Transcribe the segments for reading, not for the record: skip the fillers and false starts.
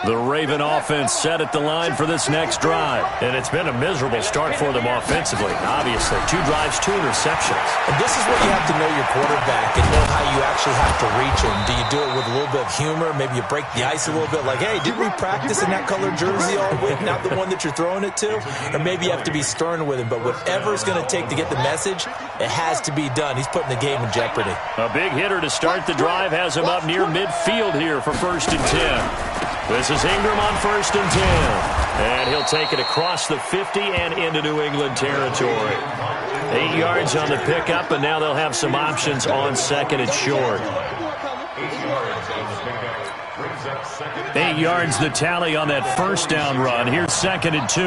The Raven offense set at the line for this next drive. And it's been a miserable start for them offensively, obviously. 2 drives, 2 interceptions. And this is where you have to know your quarterback and know how you actually have to reach him. Do you do it with a little bit of humor? Maybe you break the ice a little bit like, hey, didn't we practice in that colored jersey all week, not the one that you're throwing it to? Or maybe you have to be stern with him. But whatever it's going to take to get the message, it has to be done. He's putting the game in jeopardy. A big hitter to start the drive has him up near midfield here for 1st and 10. This is Ingram on 1st and 10. And he'll take it across the 50 and into New England territory. 8 yards on the pickup, and now they'll have some options on 2nd and short. 8 yards the tally on that 1st down run. Here's 2nd and 2.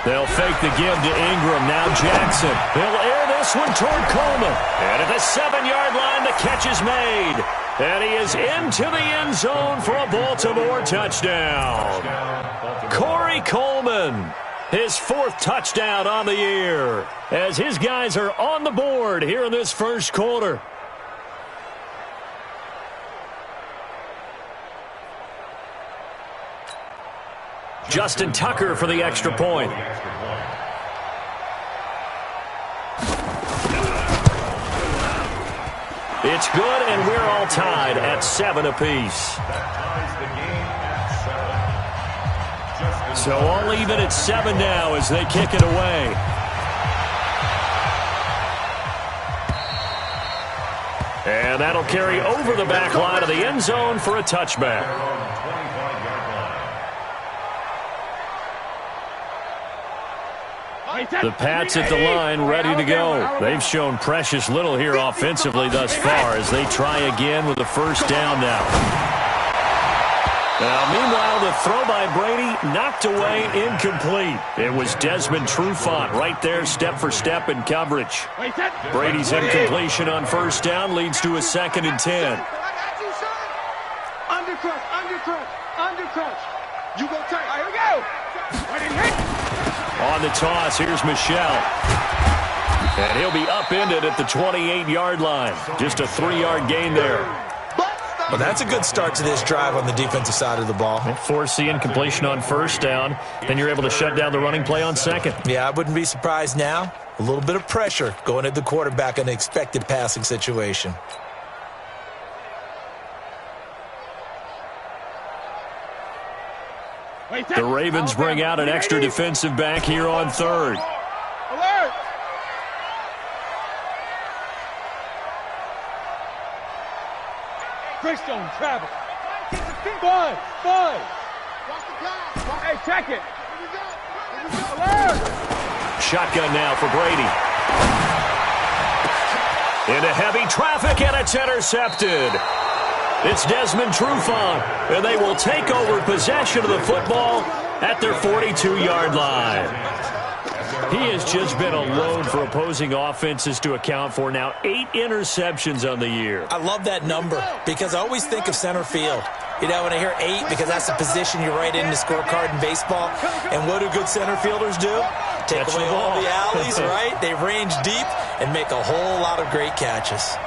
They'll fake the give to Ingram. Now Jackson. He'll air this one toward Coleman. And at the 7-yard line, the catch is made. And he is into the end zone for a Baltimore touchdown. Corey Coleman, his 4th touchdown on the year, as his guys are on the board here in this 1st quarter. Justin Tucker for the extra point. It's good, and we're all tied at 7 apiece. So all even at 7 now as they kick it away. And that'll carry over the back line of the end zone for a touchback. The Pats at the line, ready to go. They've shown precious little here offensively thus far as they try again with a 1st down now. Now, meanwhile, the throw by Brady knocked away, incomplete. It was Desmond Trufant right there, step for step in coverage. Brady's incompletion on 1st down leads to a 2nd and 10. Undercrunch. You go tight. Here we go. Ready to hit. On the toss, here's Michel. And he'll be upended at the 28-yard line. Just a 3-yard gain there. Well, that's a good start to this drive on the defensive side of the ball. Force the incompletion on 1st down. Then you're able to shut down the running play on 2nd. Yeah, I wouldn't be surprised now. A little bit of pressure going at the quarterback in an expected passing situation. The Ravens bring out an extra defensive back here on 3rd. Alert! Christian, travel. 5. Hey, check it. Alert! Shotgun now for Brady. Into heavy traffic, and it's intercepted. It's Desmond Trufant, and they will take over possession of the football at their 42-yard line. He has just been a load for opposing offenses to account for. Now 8 interceptions on the year. I love that number because I always think of center field. You know, when I hear 8, because that's the position you write in the scorecard in baseball. And what do good center fielders do? Take away all the alleys, right? They range deep and make a whole lot of great catches.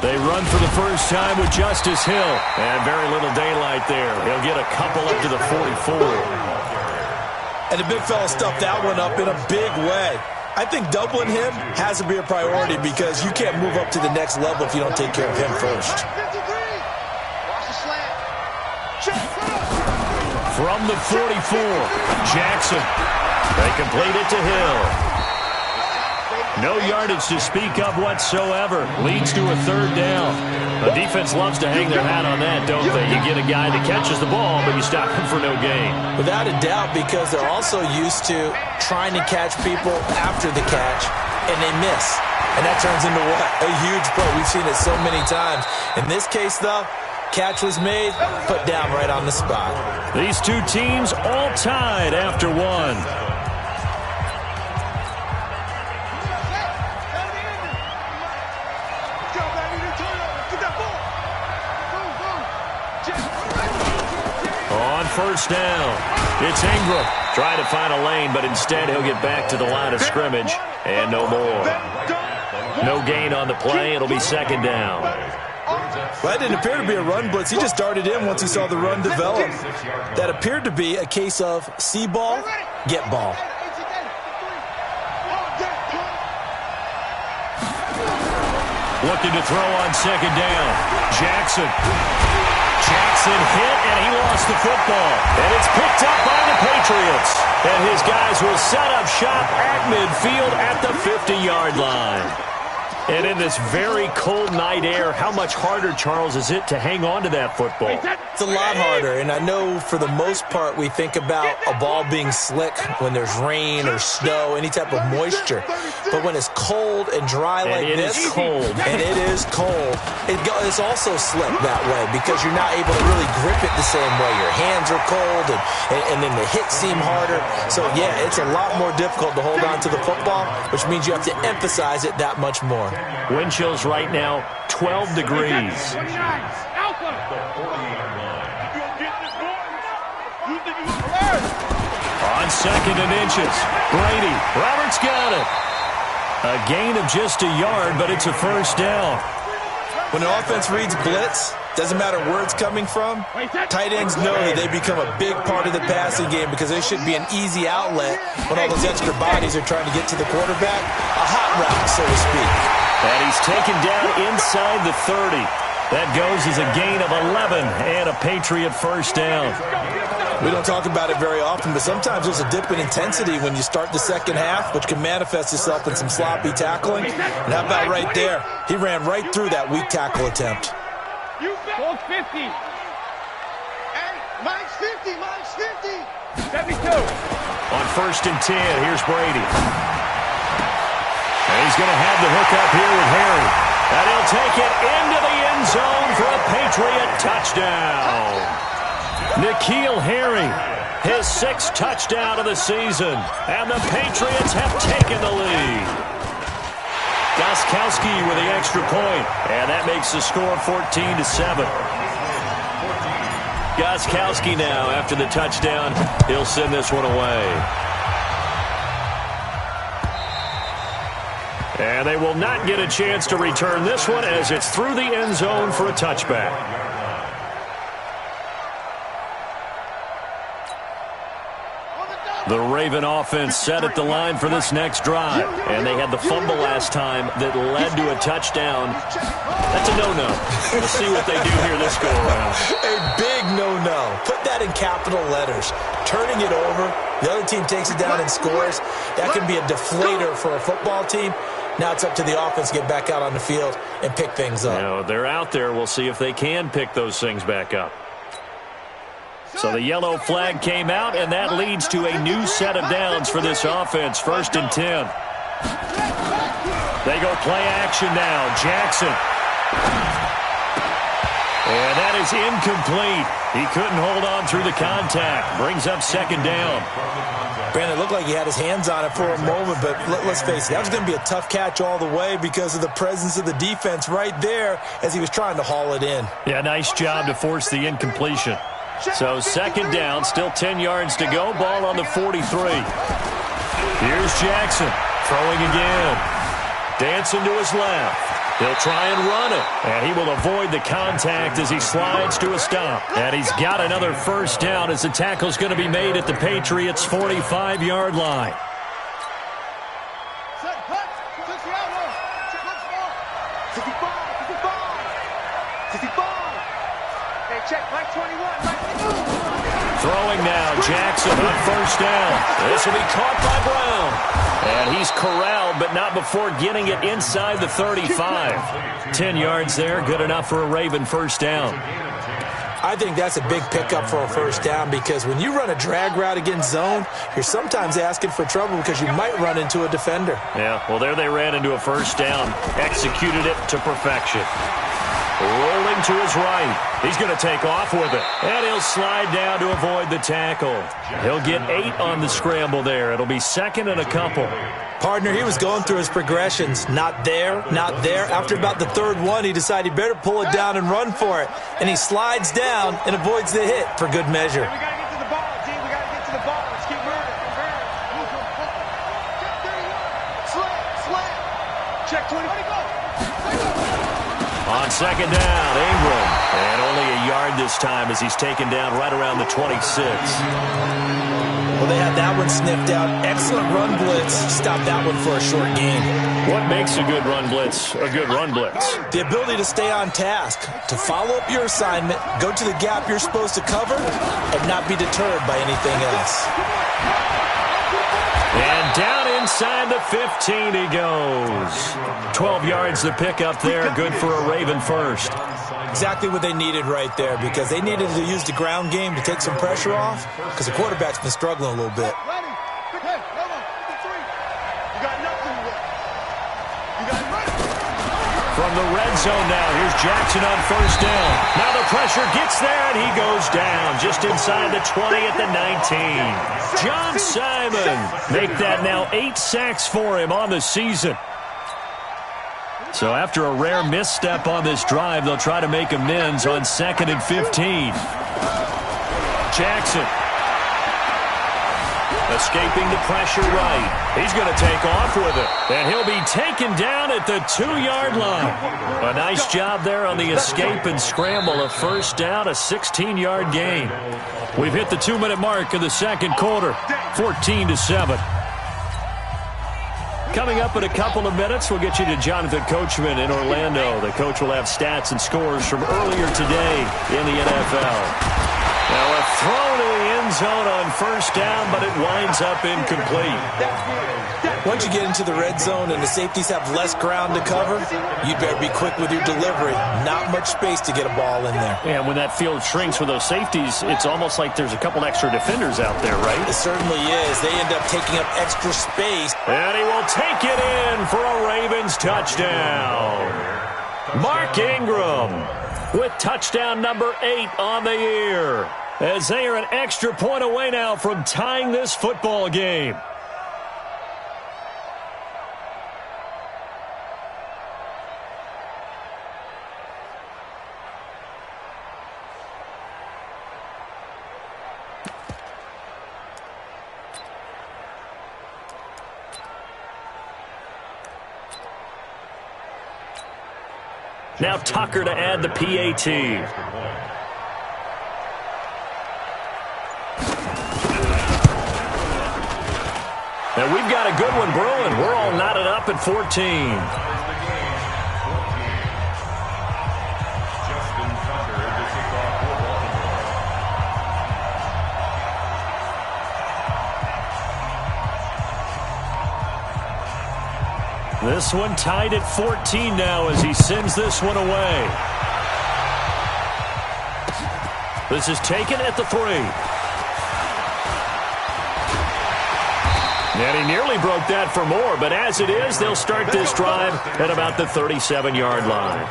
They run for the first time with Justice Hill. And very little daylight there. He'll get a couple up to the 44. And the big fella stuffed that one up in a big way. I think doubling him has to be a priority because you can't move up to the next level if you don't take care of him first. From the 44, Jackson. They complete it to Hill. No yardage to speak of whatsoever. Leads to a 3rd down. The defense loves to hang their hat on that, don't they? You get a guy that catches the ball, but you stop him for no gain. Without a doubt, because they're also used to trying to catch people after the catch, and they miss. And that turns into what? A huge play. We've seen it so many times. In this case, though, catch was made, put down right on the spot. These two teams all tied after 1. On 1st down, it's Ingram. Trying to find a lane, but instead he'll get back to the line of scrimmage and no more. No gain on the play. It'll be second down. Well, that didn't appear to be a run blitz. He just darted in once he saw the run develop. That appeared to be a case of see ball, get ball. Looking to throw on second down. Jackson hit, and he lost the football. And it's picked up by the Patriots. And his guys will set up shop at midfield at the 50-yard line. And in this very cold night air, how much harder, Charles, is it to hang on to that football? It's a lot harder, and I know for the most part we think about a ball being slick when there's rain or snow, any type of moisture. But when it's cold and dry like this, it's cold. And it is cold, it's also slick that way because you're not able to really grip it the same way. Your hands are cold, and then the hits seem harder. So, yeah, it's a lot more difficult to hold on to the football, which means you have to emphasize it that much more. Wind chills right now, 12 degrees. On second and inches, Brady. Roberts got it. A gain of just a yard, but it's a first down. When an offense reads blitz, doesn't matter where it's coming from, tight ends know that they become a big part of the passing game because they should be an easy outlet when all those extra bodies are trying to get to the quarterback. A hot route, so to speak. And he's taken down inside the 30. That goes as a gain of 11 and a Patriot first down. We don't talk about it very often, but sometimes there's a dip in intensity when you start the second half, which can manifest itself in some sloppy tackling. And how about right there? He ran right through that weak tackle attempt. Hold 50. Hey, mine's 50, mine's 50. 72. On first and 10, here's Brady. And he's going to have the hook up here with Harry. And he'll take it into the end zone for a Patriot touchdown. N'Keal Harry, his 6th touchdown of the season. And the Patriots have taken the lead. Gostkowski with the extra point. And that makes the score 14-7. Gostkowski now, after the touchdown, he'll send this one away. And they will not get a chance to return this one as it's through the end zone for a touchback. The Raven offense set at the line for this next drive. And they had the fumble last time that led to a touchdown. That's a no-no. We'll see what they do here this go-around. A big no-no. Put that in capital letters. Turning it over, the other team takes it down and scores. That can be a deflator for a football team. Now it's up to the offense to get back out on the field and pick things up. Now, they're out there. We'll see if they can pick those things back up. So the yellow flag came out, and that leads to a new set of downs for this offense. First and 10. They go play action now. Jackson. And that is incomplete. He couldn't hold on through the contact. Brings up second down. Brandon, it looked like he had his hands on it for a moment, but let's face it, that was going to be a tough catch all the way because of the presence of the defense right there as he was trying to haul it in. Yeah, nice job to force the incompletion. So second down, still 10 yards to go. Ball on the 43. Here's Jackson throwing again. Dancing to his left. He'll try and run it. And he will avoid the contact as he slides to a stop. And he's got another first down as the tackle's going to be made at the Patriots' 45-yard line. Throwing now, Jackson on first down. This will be caught by Brown. And he's corralled, but not before getting it inside the 35. 10 yards there, good enough for a Raven first down. I think that's a big pickup for a first down because when you run a drag route against zone, you're sometimes asking for trouble because you might run into a defender. Yeah, well, there they ran into a first down. Executed it to perfection. Rolling to his right. He's going to take off with it. And he'll slide down to avoid the tackle. He'll get 8 on the scramble there. It'll be second and a couple. Partner, he was going through his progressions. Not there, not there. After about the third one, he decided he better pull it down and run for it. And he slides down and avoids the hit for good measure. We got to get to the ball, G. We got to get to the ball. Let's keep moving. Slam. Check 20. On second down, Ingram. And only a yard this time as he's taken down right around the 26. Well, they had that one sniffed out. Excellent run blitz. Stop that one for a short gain. What makes a good run blitz a good run blitz? The ability to stay on task, to follow up your assignment, go to the gap you're supposed to cover, and not be deterred by anything else. And down inside the 15 he goes. 12 yards to pick up there. Good for a Raven first. Exactly what they needed right there, because they needed to use the ground game to take some pressure off, because the quarterback's been struggling a little bit. From the red zone now, here's Jackson on first down. Now the pressure gets there, and he goes down just inside the 20 at the 19. John Simon make that now 8 sacks for him on the season. So after a rare misstep on this drive, they'll try to make amends on 2nd and 15. Jackson escaping the pressure right. He's going to take off with it. And he'll be taken down at the 2-yard line. A nice job there on the escape and scramble. A first down, a 16-yard gain. We've hit the 2-minute mark of the second quarter. 14-7. Coming up in a couple of minutes, we'll get you to Jonathan Coachman in Orlando. The coach will have stats and scores from earlier today in the NFL. Now a throw to the end zone on first down, but it winds up incomplete. Once you get into the red zone and the safeties have less ground to cover, you better be quick with your delivery. Not much space to get a ball in there. And when that field shrinks with those safeties, it's almost like there's a couple extra defenders out there, right? It certainly is. They end up taking up extra space. And he will take it in for a Ravens touchdown. Mark Ingram with touchdown number 8 on the year, as they are an extra point away now from tying this football game. Now Tucker to add the PAT. And we've got a good one brewing. We're all knotted up at 14. This one tied at 14 now as he sends this one away. This is taken at the 3. And he nearly broke that for more, but as it is, they'll start this drive at about the 37-yard line.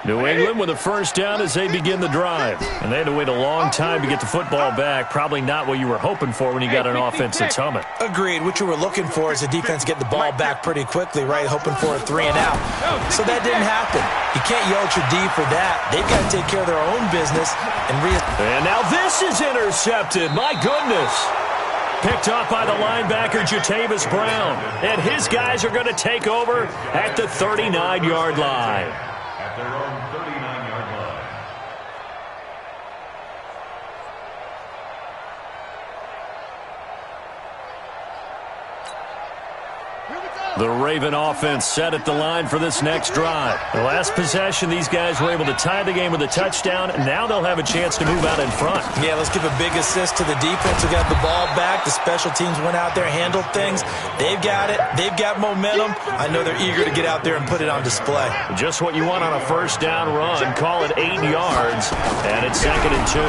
New England with a first down as they begin the drive. And they had to wait a long time to get the football back. Probably not what you were hoping for when you got an offense that's humming. Agreed. What you were looking for is the defense get the ball back pretty quickly, right? Hoping for a 3 and out. So that didn't happen. You can't yell at your D for that. They've got to take care of their own business. And now this is intercepted. My goodness. Picked off by the linebacker, Jatavis Brown. And his guys are going to take over at the 39-yard line. Their own 39-yard line. The Raven offense set at the line for this next drive. The last possession, these guys were able to tie the game with a touchdown, and now they'll have a chance to move out in front. Yeah, let's give a big assist to the defense who got the ball back. The special teams went out there, handled things. They've got it. They've got momentum. I know they're eager to get out there and put it on display. Just what you want on a first down run. Call it 8 yards, and it's 2nd and 2.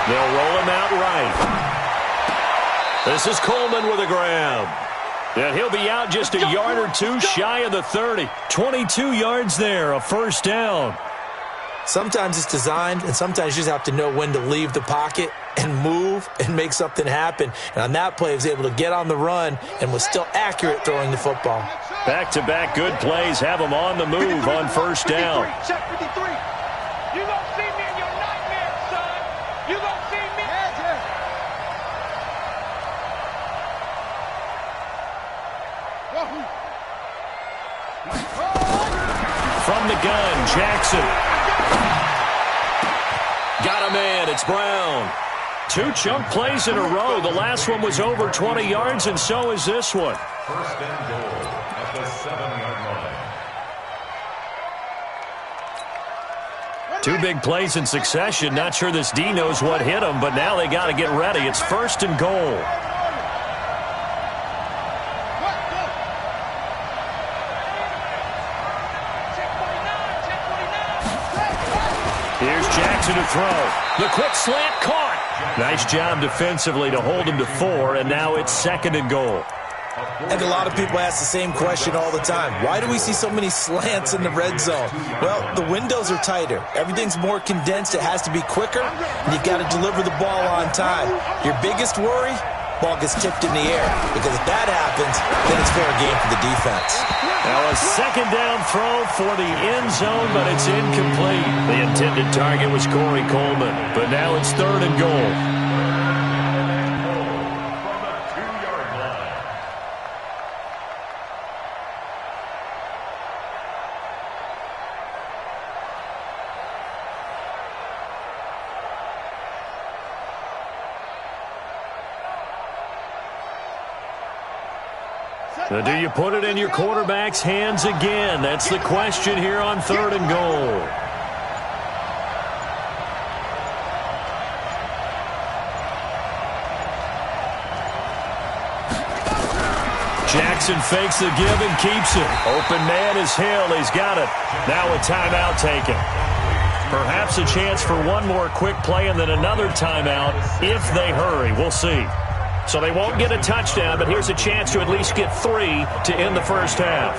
They'll roll him out right. This is Coleman with a grab. And he'll be out just a yard or two shy of the 30. 22 yards there, a first down. Sometimes it's designed, and sometimes you just have to know when to leave the pocket and move and make something happen. And on that play, he was able to get on the run and was still accurate throwing the football. Back-to-back good plays have him on the move on first down. Check 53. You gonna see me in your nightmare, son. You gonna see me. From the gun, Jackson. Got a man. It's Brown. 2 chunk plays in a row. The last one was over 20 yards, and so is this one. First and goal at the 7-yard line. 2 big plays in succession. Not sure this D knows what hit him, but now they got to get ready. It's first and goal. Here's Jackson to throw. The quick slant caught. Nice job defensively to hold him to 4, and now it's second and goal. I think a lot of people ask the same question all the time. Why do we see so many slants in the red zone? Well, the windows are tighter. Everything's more condensed. It has to be quicker, and you've got to deliver the ball on time. Your biggest worry? Ball gets tipped in the air, because if that happens, then it's fair game for the defense. Now a second down throw for the end zone, but it's incomplete. The intended target was Corey Coleman, but now it's third and goal. From the 2-yard line. Now, do you put it in your quarterback's hands again? That's the question here on third and goal. Jackson fakes the give and keeps it. Open man is Hill. He's got it. Now a timeout taken. Perhaps a chance for one more quick play and then another timeout if they hurry. We'll see. So they won't get a touchdown, but here's a chance to at least get 3 to end the first half.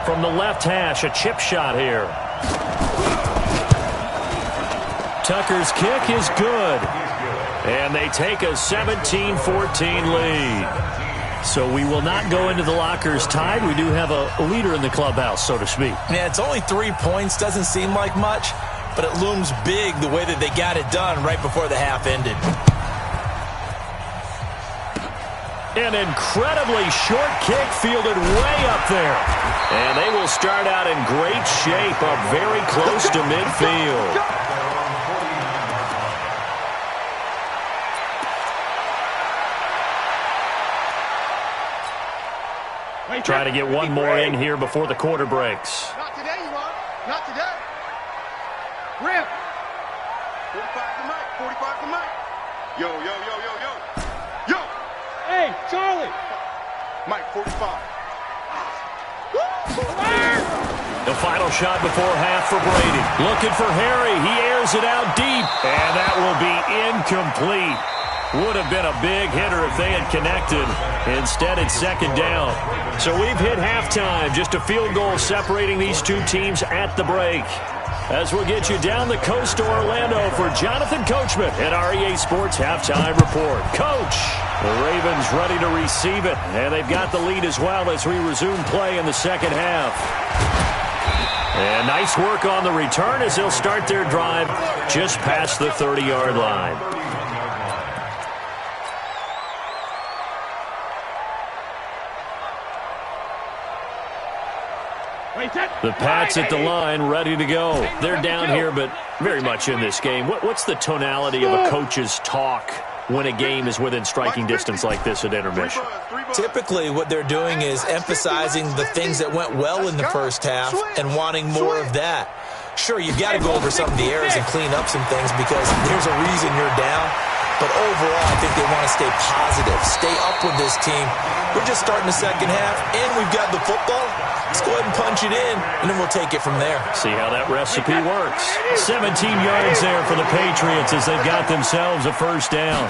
From the left hash, a chip shot here. Tucker's kick is good. And they take a 17-14 lead. So we will not go into the lockers tied. We do have a leader in the clubhouse, so to speak. Yeah, it's only 3 points. Doesn't seem like much, but it looms big the way that they got it done right before the half ended. An incredibly short kick fielded way up there. And they will start out in great shape, up very close to midfield. Try to get one more in here before the quarter breaks. Not today, you are. Not today. Rip. 45 to Mike. 45 to Mike. Yo, yo, yo, yo, yo. Yo. Hey, Charlie. Mike, 45. The final shot before half for Brady. Looking for Harry. He airs it out deep. And that will be incomplete. Would have been a big hitter if they had connected. Instead, it's second down. So we've hit halftime. Just a field goal separating these two teams at the break. As we'll get you down the coast to Orlando for Jonathan Coachman at REA Sports Halftime Report. Coach, the Ravens ready to receive it. And they've got the lead as well as we resume play in the second half. And nice work on the return as they'll start their drive just past the 30-yard line. The Pats at the line, ready to go. They're down here, but very much in this game. What's the tonality of a coach's talk when a game is within striking distance like this at intermission? Typically, what they're doing is emphasizing the things that went well in the first half and wanting more of that. Sure, you've got to go over some of the errors and clean up some things because there's a reason you're down. But overall, I think they want to stay positive, stay up with this team. We're just starting the second half, and we've got the football. Let's go ahead and punch it in, and then we'll take it from there. See how that recipe works. 17 yards there for the Patriots as they've got themselves a first down.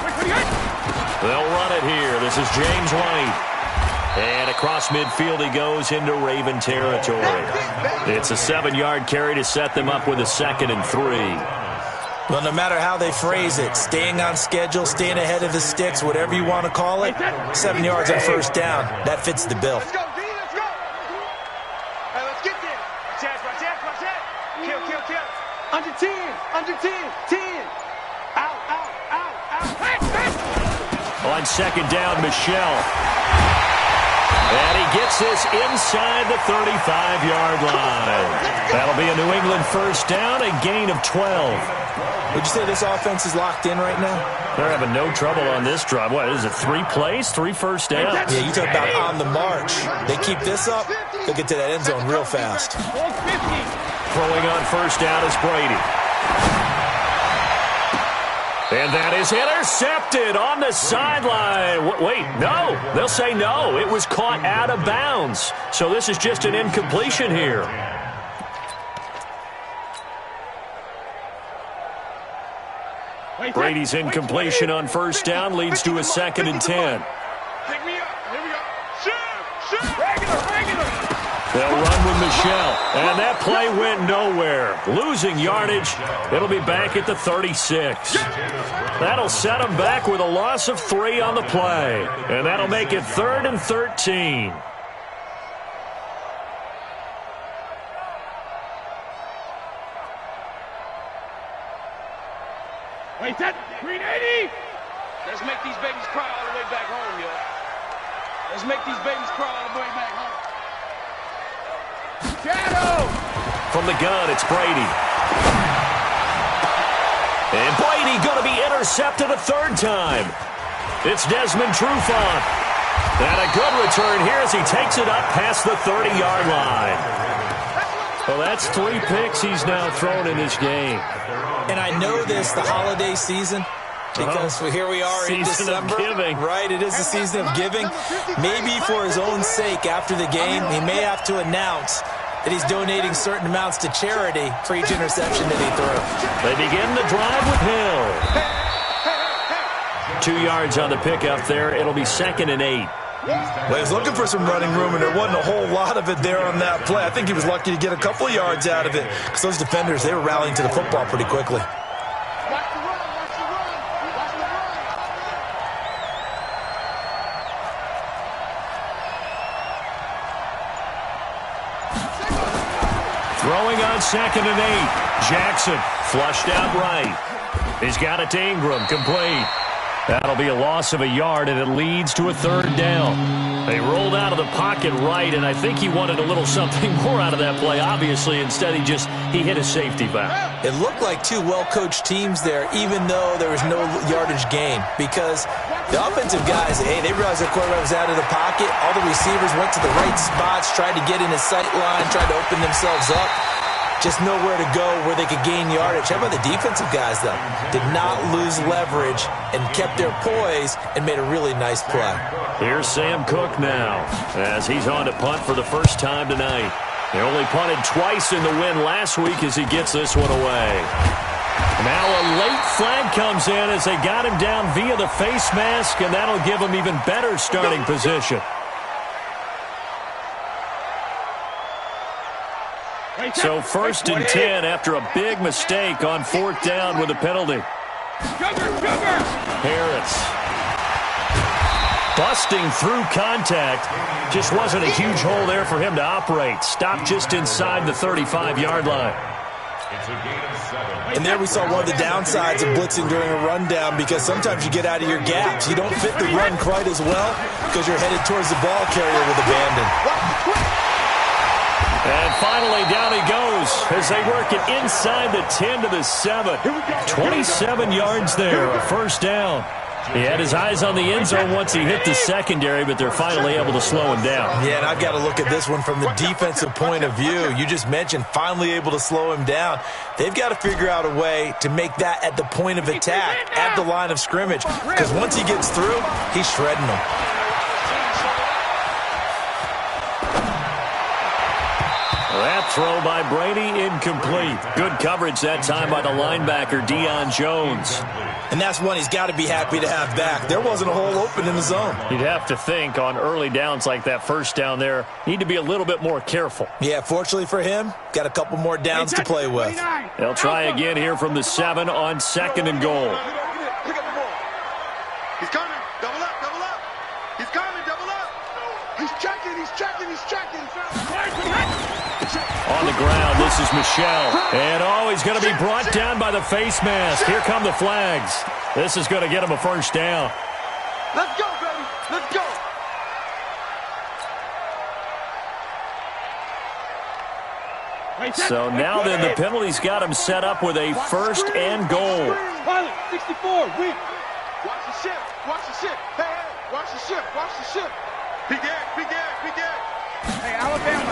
They'll run it here. This is James White. And across midfield he goes into Raven territory. It's a 7-yard carry to set them up with a 2nd and 3. Well, no matter how they phrase it, staying on schedule, staying ahead of the sticks, whatever you want to call it, 7 yards on first down, that fits the bill. Let's go, D, let's go. Hey, let's get there. Watch that. Kill. Under 10, 10. Out. On 2nd down, Michel. And he gets this inside the 35-yard line. That'll be a New England first down, a gain of 12. Would you say this offense is locked in right now? They're having no trouble on this drive. What is it, 3 plays, 3 first downs? Yeah, you talk about on the march. They keep this up, they'll get to that end zone real fast. Throwing on first down is Brady. And that is intercepted on the sideline. Wait, no. They'll say no. It was caught out of bounds. So this is just an incompletion here. Brady's incompletion on first down leads to a 2nd and 10. Pick me up. Here we go. Shoot. Regular. They'll run with Michel. And that play went nowhere. Losing yardage. It'll be back at the 36. That'll set them back with a loss of 3 on the play. And that'll make it 3rd and 13. Wait, that 380. Let's make these babies cry all the way back home, yo. Let's make these babies cry all the way back home. Shadow! From the gun, it's Brady. And Brady going to be intercepted a 3rd time. It's Desmond Trufant. And a good return here as he takes it up past the 30-yard line. Well, that's 3 picks he's now thrown in this game. And I know this, the holiday season, because here we are in December. Season of giving. Right, it is the season of giving. Maybe for his own sake after the game, he may have to announce that he's donating certain amounts to charity for each interception that he threw. They begin the drive with Hill. 2 yards on the pickup there. It'll be 2nd and 8. Well, he was looking for some running room, and there wasn't a whole lot of it there on that play. I think he was lucky to get a couple of yards out of it because those defenders, they were rallying to the football pretty quickly. Throwing on 2nd and 8. Jackson flushed out right. He's got it to Ingram, complete. That'll be a loss of a yard, and it leads to a 3rd down. They rolled out of the pocket right, and I think he wanted a little something more out of that play, obviously. Instead, he hit a safety back. It looked like 2 well-coached teams there, even though there was no yardage gain, because the offensive guys, hey, they realized their quarterback was out of the pocket. All the receivers went to the right spots, tried to get in his sight line, tried to open themselves up. Just nowhere to go where they could gain yardage. How about the defensive guys, though? Did not lose leverage and kept their poise and made a really nice play. Here's Sam Cook now as he's on to punt for the first time tonight. They only punted twice in the win last week as he gets this one away. Now a late flag comes in as they got him down via the face mask, and that'll give him even better starting position. So 1st and 10 after a big mistake on 4th down with a penalty. Harris busting through contact. Just wasn't a huge hole there for him to operate. Stopped just inside the 35-yard line. And there we saw one of the downsides of blitzing during a rundown, because sometimes you get out of your gaps. You don't fit the run quite as well because you're headed towards the ball carrier with abandon. And finally, down he goes as they work it inside the 10 to the 7. 27 yards there, a 1st down. He had his eyes on the end zone once he hit the secondary, but they're finally able to slow him down. Yeah, and I've got to look at this one from the defensive point of view. You just mentioned finally able to slow him down. They've got to figure out a way to make that at the point of attack, at the line of scrimmage, because once he gets through, he's shredding them. That throw by Brady incomplete. Good coverage that time by the linebacker, Deion Jones. And that's one he's got to be happy to have back. There wasn't a hole open in the zone. You'd have to think on early downs like that first down there, need to be a little bit more careful. Yeah, fortunately for him, got a couple more downs to play with. They'll try again here from the 7 on 2nd and goal. He's coming. Double up, double up. He's coming, double up. He's checking, he's checking, he's checking. On the ground, this is Michel. And he's going to be brought down by the face mask. Here come the flags. This is going to get him a first down. Let's go, baby. Let's go. So now then the penalty's got him set up with a first and goal. Pilot, 64, win. Watch the ship, watch the ship. Hey, hey, watch the ship, watch the ship. Big gas, big gas, big gas. Hey, Alabama.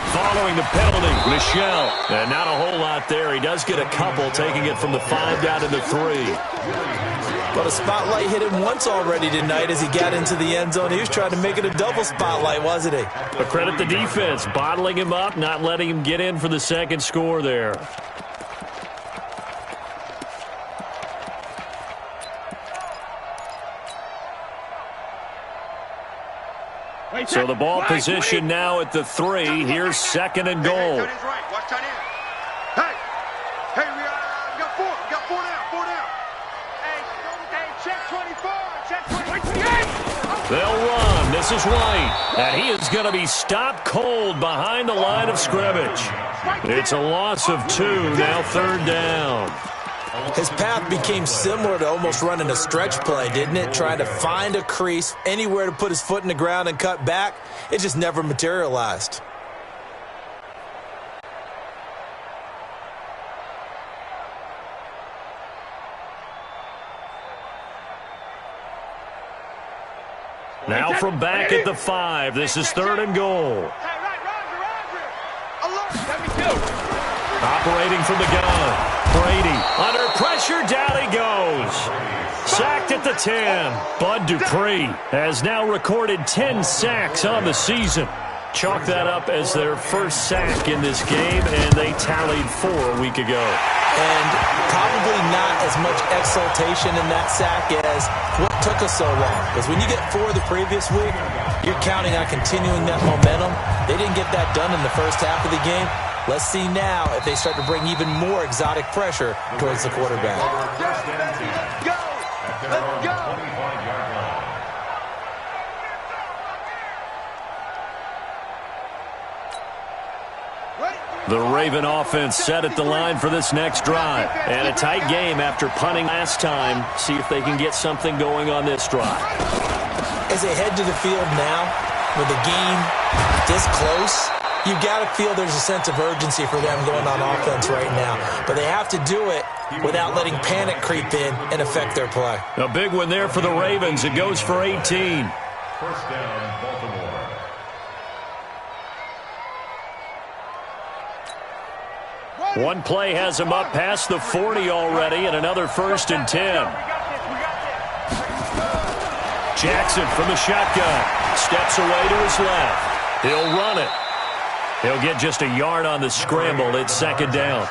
Following the penalty, Michel. And not a whole lot there. He does get a couple, taking it from the 5 down to the 3. But a spotlight hit him once already tonight as he got into the end zone. He was trying to make it a double spotlight, wasn't he? But credit the defense, bottling him up, not letting him get in for the second score there. So the ball position now at the 3. Here's 2nd and goal. Hey, watch tight end. Hey, we got 4. We got 4 down. Hey, check 24. Check 28. They'll run. This is White. And he is going to be stopped cold behind the line of scrimmage. It's a loss of 2. Now 3rd down. His path became similar to almost running a stretch play, didn't it? Trying to find a crease, anywhere to put his foot in the ground and cut back. It just never materialized. Now from back at the 5. This is 3rd and goal. Hey, Roger. Alert. Let me go. Operating from the gun. Brady under pressure, down he goes. Sacked at the 10. Bud Dupree has now recorded 10 sacks on the season. Chalk that up as their first sack in this game, and they tallied 4 a week ago. And probably not as much exultation in that sack as what took us so long. Because when you get 4 the previous week, you're counting on continuing that momentum. They didn't get that done in the first half of the game. Let's see now if they start to bring even more exotic pressure towards the quarterback. Let's go. Let's go. The Raven offense set at the line for this next drive. And a tight game after punting last time. See if they can get something going on this drive. As they head to the field now, with the game this close, you've got to feel there's a sense of urgency for them going on offense right now. But they have to do it without letting panic creep in and affect their play. A big one there for the Ravens. It goes for 18. First down, Baltimore. One play has him up past the 40 already, and another 1st and 10. Jackson from the shotgun. Steps away to his left. He'll run it. He'll get just a yard on the scramble. It's 2nd down.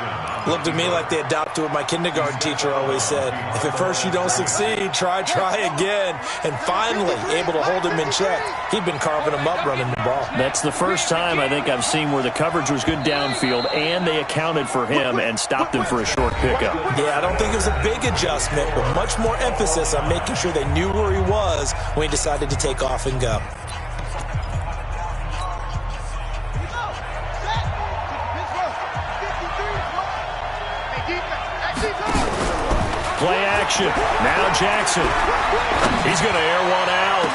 Looked to me like they adopted what my kindergarten teacher always said. If at first you don't succeed, try again. And finally, able to hold him in check. He'd been carving him up running the ball. That's the first time I think I've seen where the coverage was good downfield and they accounted for him and stopped him for a short pickup. Yeah, I don't think it was a big adjustment, but much more emphasis on making sure they knew where he was when he decided to take off and go. Play action. Now Jackson. He's going to air one out.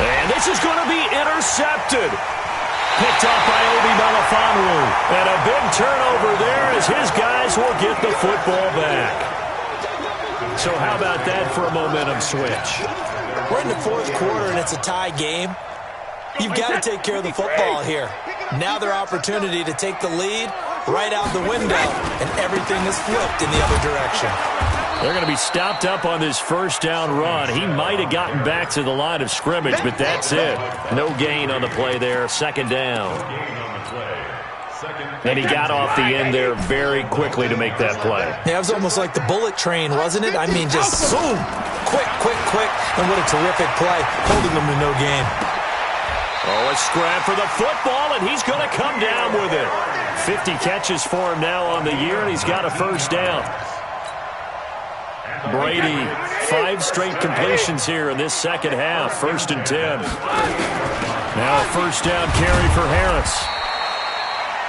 And this is going to be intercepted. Picked up by Obi Melifonwu. And a big turnover there as his guys will get the football back. So how about that for a momentum switch? We're in the 4th quarter and it's a tie game. You've got to take care of the football here. Now their opportunity to take the lead right out the window, and everything is flipped in the other direction. They're going to be stopped up on this first down run. He might have gotten back to the line of scrimmage, but that's it. No gain on the play there. 2nd down. Gain on the play. And he got off the end there very quickly to make that play. Yeah, it was almost like the bullet train, wasn't it? I mean, just zoom, quick. And what a terrific play, holding them to no gain. Oh, a scrap for the football, and he's going to come down with it. 50 catches for him now on the year, and he's got a first down. Brady, 5 straight completions here in this second half. 1st and 10. Now a first down carry for Harris.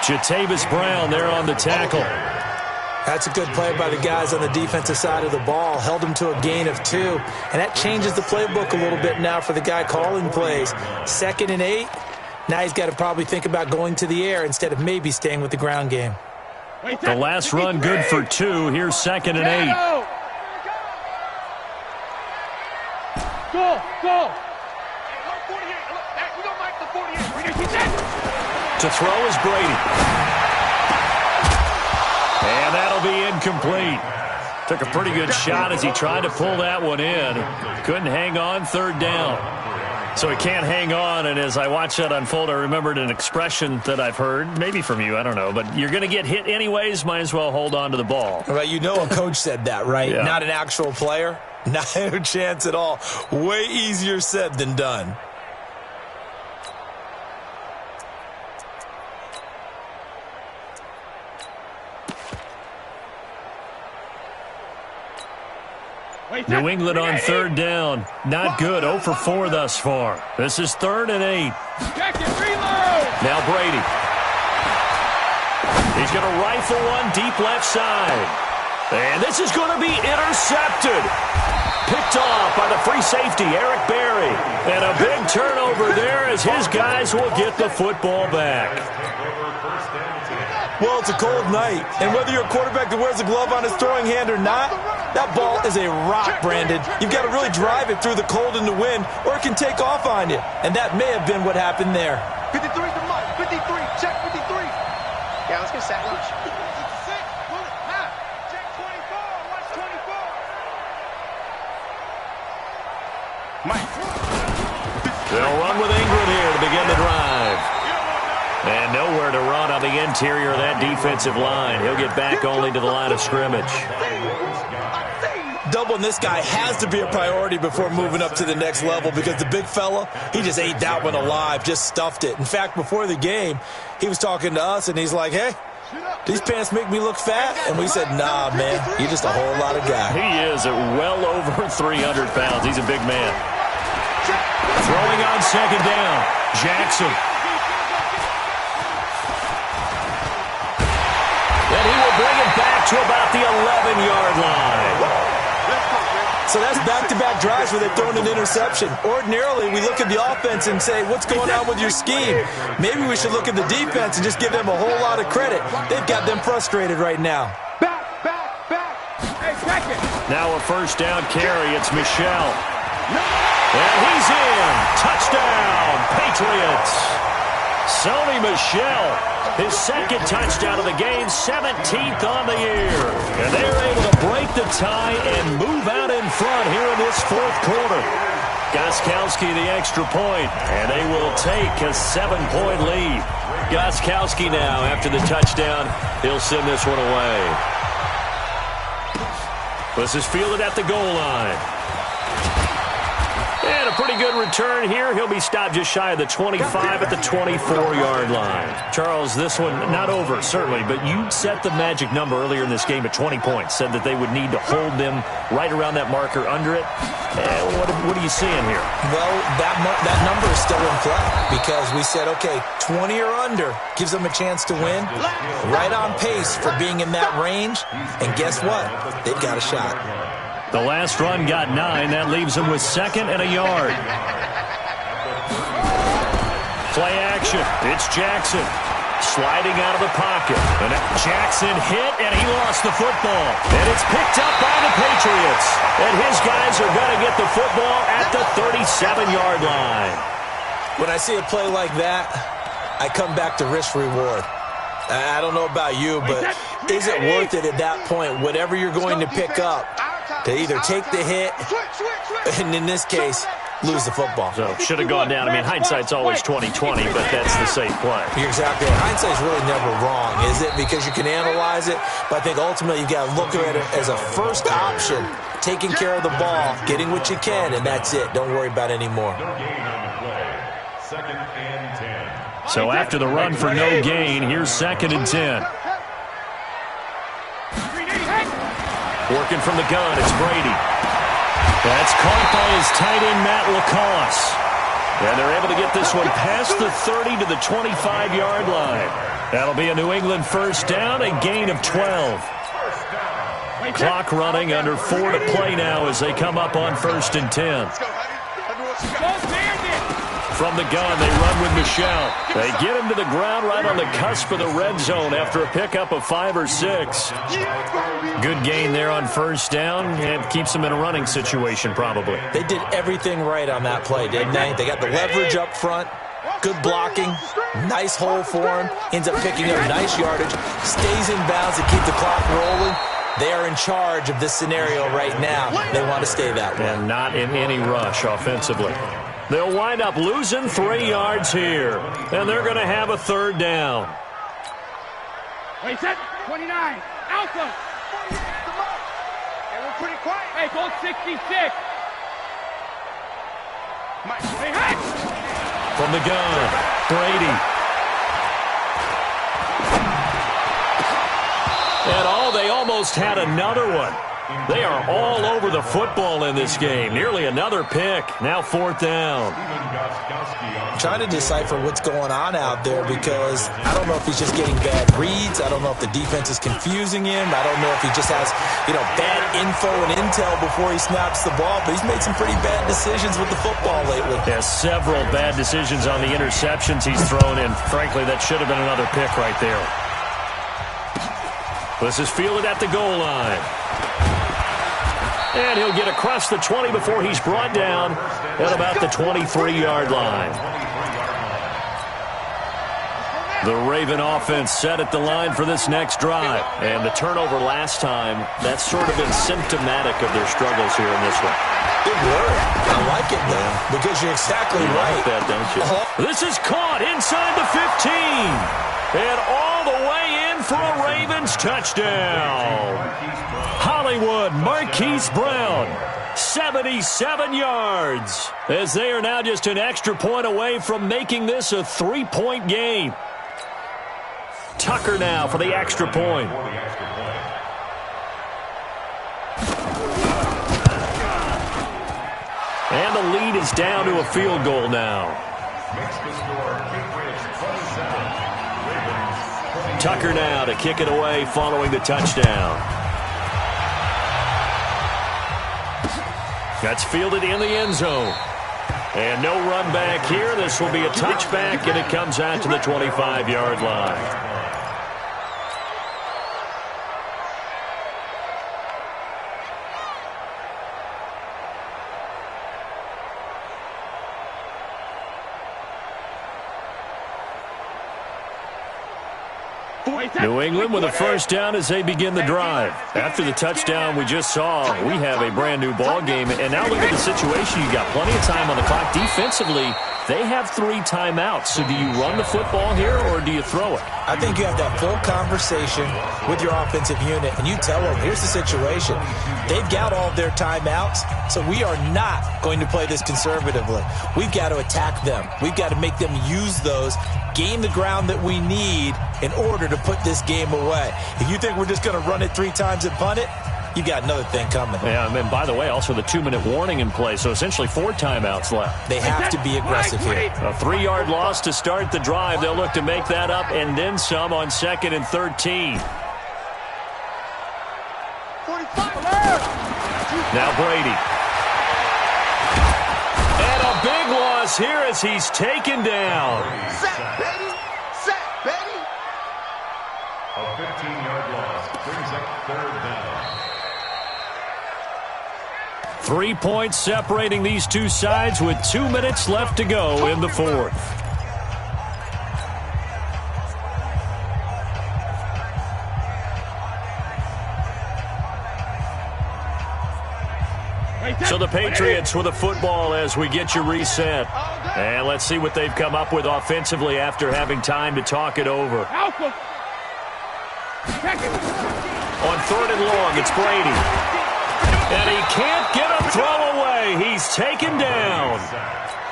Jatavis Brown there on the tackle. That's a good play by the guys on the defensive side of the ball. Held him to a gain of 2. And that changes the playbook a little bit now for the guy calling plays. 2nd and 8. Now he's got to probably think about going to the air instead of maybe staying with the ground game. The last run good for 2. Here's 2nd and 8. Go! To throw is Brady. And that'll be incomplete. Took a pretty good shot as he tried to pull that one in. Couldn't hang on, 3rd down. So he can't hang on, and as I watched that unfold, I remembered an expression that I've heard, maybe from you, I don't know, but you're going to get hit anyways, might as well hold on to the ball. Well, you know a coach said that, right? Yeah. Not an actual player. Not a chance at all. Way easier said than done. New England on 3rd down. Not good. 0 for 4 thus far. This is 3rd and 8. Now Brady. He's going to rifle one deep left side. And this is going to be intercepted. Picked off by the free safety, Eric Berry. And a big turnover there as his guys will get the football back. Well, it's a cold night, and whether you're a quarterback that wears a glove on his throwing hand or not, that ball is a rock, Brandon. You've got to really drive it through the cold and the wind, or it can take off on you. And that may have been what happened there. 53 to Mike. 53. Check 53. Yeah, let's get sack lunch. Check 24. Watch 24. Mike. They'll run with Ingram here to begin the drive. And nowhere to run on the interior of that defensive line. He'll get back only to the line of scrimmage. Doubling this guy has to be a priority before moving up to the next level because the big fella, he just ate that one alive, just stuffed it. In fact, before the game, he was talking to us, and he's like, hey, these pants make me look fat? And we said, nah, man, you're just a whole lot of guy. He is at well over 300 pounds. He's a big man. Throwing on 2nd down, Jackson. And he will bring it back to about the 11-yard line. So that's back-to-back drives where they've thrown an interception. Ordinarily, we look at the offense and say, what's going on with your scheme? Maybe we should look at the defense and just give them a whole lot of credit. They've got them frustrated right now. Back. Hey, check it. Now a first down carry. It's Michel. And he's in. Touchdown, Patriots. Sony Michel, his 2nd touchdown of the game, 17th on the year. And they're able to break the tie and move out in front here in this 4th quarter. Gostkowski the extra point, and they will take a 7-point lead. Gostkowski now, after the touchdown, he'll send this one away. This is fielded at the goal line. And a pretty good return here. He'll be stopped just shy of the 25 at the 24-yard line. Charles, this one not over, certainly, but you set the magic number earlier in this game at 20 points. Said that they would need to hold them right around that marker under it. What are you seeing here? Well, that number is still in play because we said, okay, 20 or under gives them a chance to win. Right on pace for being in that range. And guess what? They've got a shot. The last run got 9. That leaves them with 2nd and a yard. Play action. It's Jackson. Sliding out of the pocket. And Jackson hit, and he lost the football. And it's picked up by the Patriots. And his guys are going to get the football at the 37-yard line. When I see a play like that, I come back to risk-reward. I don't know about you, but is it worth it at that point, whatever you're going to pick up, to either take the hit, and in this case, lose the football. So should have gone down. I mean, hindsight's always 20/20, but that's the safe play. You're exactly right. Hindsight's really never wrong, is it? Because you can analyze it, but I think ultimately you've got to look at it as a first option, taking care of the ball, getting what you can, and that's it. Don't worry about it anymore. No gain on the play. 2nd and 10. So after the run for no gain, here's 2nd and 10. Working from the gun, it's Brady. That's caught by his tight end, Matt LaCosse. And they're able to get this one past the 30 to the 25-yard line. That'll be a New England first down, a gain of 12. Clock running, under 4 to play now as they come up on 1st and 10. From the gun, they run with Michel. They get him to the ground right on the cusp of the red zone after a pickup of 5 or 6. Good gain there on 1st down, and keeps them in a running situation probably. They did everything right on that play, didn't they? They got the leverage up front, good blocking, nice hole for him, ends up picking up nice yardage, stays in bounds to keep the clock rolling. They are in charge of this scenario right now. They want to stay that way. And not in any rush offensively. They'll wind up losing 3 yards here, and they're going to have a 3rd down. Wait, set. 29. Alpha. Hey, we're pretty quiet. Hey, go 66. Mike. Hey, hey. From the gun, Brady. And they almost had another one. They are all over the football in this game. Nearly another pick. Now 4th down. I'm trying to decipher what's going on out there because I don't know if he's just getting bad reads. I don't know if the defense is confusing him. I don't know if he just has, bad info and intel before he snaps the ball. But he's made some pretty bad decisions with the football lately. Has several bad decisions on the interceptions he's thrown in. Frankly, that should have been another pick right there. This is fielded at the goal line. And he'll get across the 20 before he's brought down at about the 23-yard line. The Raven offense set at the line for this next drive. And the turnover last time, that's sort of been symptomatic of their struggles here in this one. Good word. I like it, though, because you're exactly right. Like that, don't you? This is caught inside the 15. And all the way in for a Ravens touchdown. Hollywood Marquise Brown, 77 yards, as they are now just an extra point away from making this a 3-point game. Tucker now for the extra point. And the lead is down to a field goal now. Tucker now to kick it away following the touchdown. That's fielded in the end zone. And no run back here. This will be a touchback, and it comes out to the 25-yard line. New England with a first down as they begin the drive. After the touchdown we just saw, we have a brand-new ball game. And now look at the situation. You got plenty of time on the clock. Defensively, they have 3 timeouts. So do you run the football here or do you throw it? I think you have that full conversation with your offensive unit, and you tell them, here's the situation. They've got all their timeouts, so we are not going to play this conservatively. We've got to attack them. We've got to make them use those, gain the ground that we need in order to put this game away. If you think we're just going to run it 3 times and punt it, you got another thing coming. Yeah, and by the way, also the 2-minute warning in play, so essentially 4 timeouts left. They have to be aggressive here. A 3-yard loss to start the drive. They'll look to make that up and then some on 2nd and 13. Now Brady. And a big loss here as he's taken down. Set, baby. Set, baby. A 15-yard loss brings up 3rd down. 3 points separating these two sides with 2 minutes left to go in the 4th. So the Patriots with a football as we get you reset. And let's see what they've come up with offensively after having time to talk it over. On 3rd and long, it's Brady. And he can't get a throw away. He's taken down.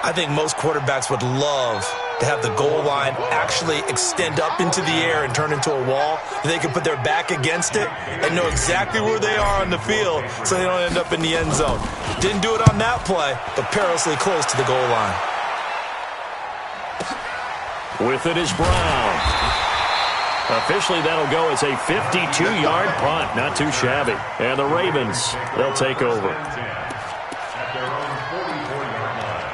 I think most quarterbacks would love to have the goal line actually extend up into the air and turn into a wall. They can put their back against it and know exactly where they are on the field so they don't end up in the end zone. Didn't do it on that play, but perilously close to the goal line. With it is Brown. Officially, that'll go as a 52-yard punt. Not too shabby. And the Ravens, they'll take over. At their own 44-yard line.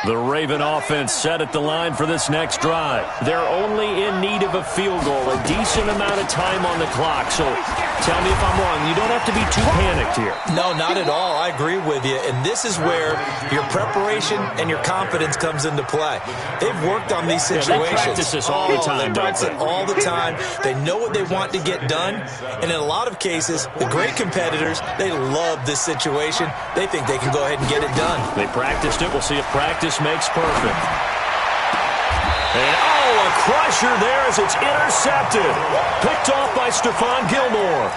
The Raven offense set at the line for this next drive. They're only in need of a field goal, a decent amount of time on the clock. So tell me if I'm wrong. You don't have to be too panicked here. No, not at all. I agree with you. And this is where your preparation and your confidence comes into play. They've worked on these situations. They practice this all the time. They practice it all the time. They know what they want to get done. And in a lot of cases, the great competitors, they love this situation. They think they can go ahead and get it done. They practiced it. We'll see if practice makes perfect. And, oh, a crusher there as it's intercepted. Picked off by Stephon Gilmore.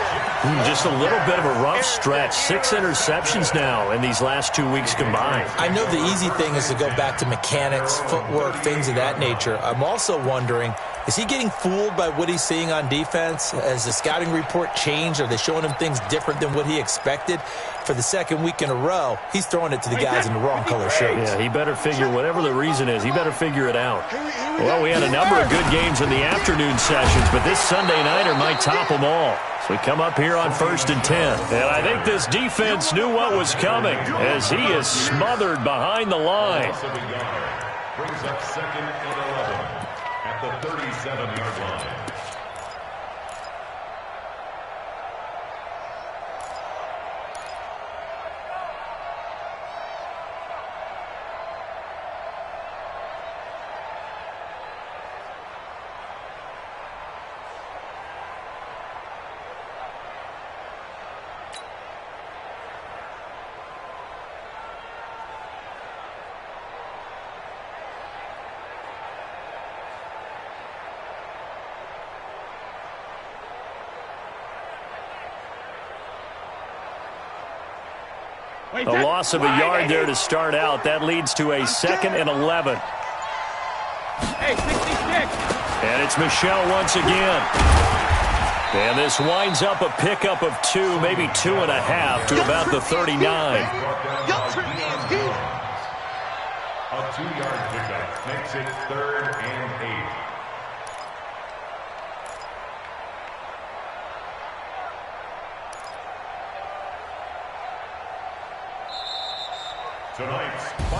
Just a little bit of a rough stretch. 6 interceptions now in these last 2 weeks combined. I know the easy thing is to go back to mechanics, footwork, things of that nature. I'm also wondering, is he getting fooled by what he's seeing on defense? Has the scouting report changed? Are they showing him things different than what he expected? For the second week in a row, he's throwing it to the guys in the wrong color shirts. Yeah, he better figure, whatever the reason is, he better figure it out. Well, we had a number of good games in the afternoon sessions, but this Sunday nighter might top them all. So we come up here on 1st and 10. And I think this defense knew what was coming as he is smothered behind the line. Brings up 2nd and 11 at the 37-yard line. A loss of a yard there to start out. That leads to a 2nd and 11. Hey, 66. And it's Michel once again. And this winds up a pickup of 2, maybe 2.5 to about the 39. A 2-yard pickup makes it 3rd and 8.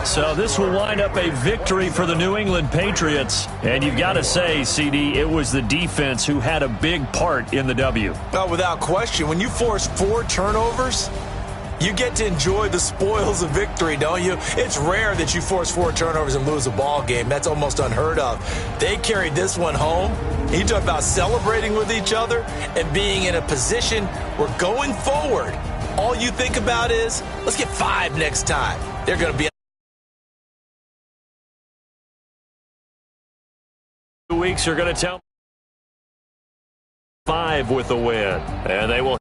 So this will wind up a victory for the New England Patriots. And you've got to say, CD, it was the defense who had a big part in the W. Well, without question, when you force 4 turnovers, you get to enjoy the spoils of victory, don't you? It's rare that you force 4 turnovers and lose a ball game. That's almost unheard of. They carried this one home. You talk about celebrating with each other and being in a position where going forward, all you think about is, let's get 5 next time. They're going to be 2 weeks are going to tell 5 with the win. And they will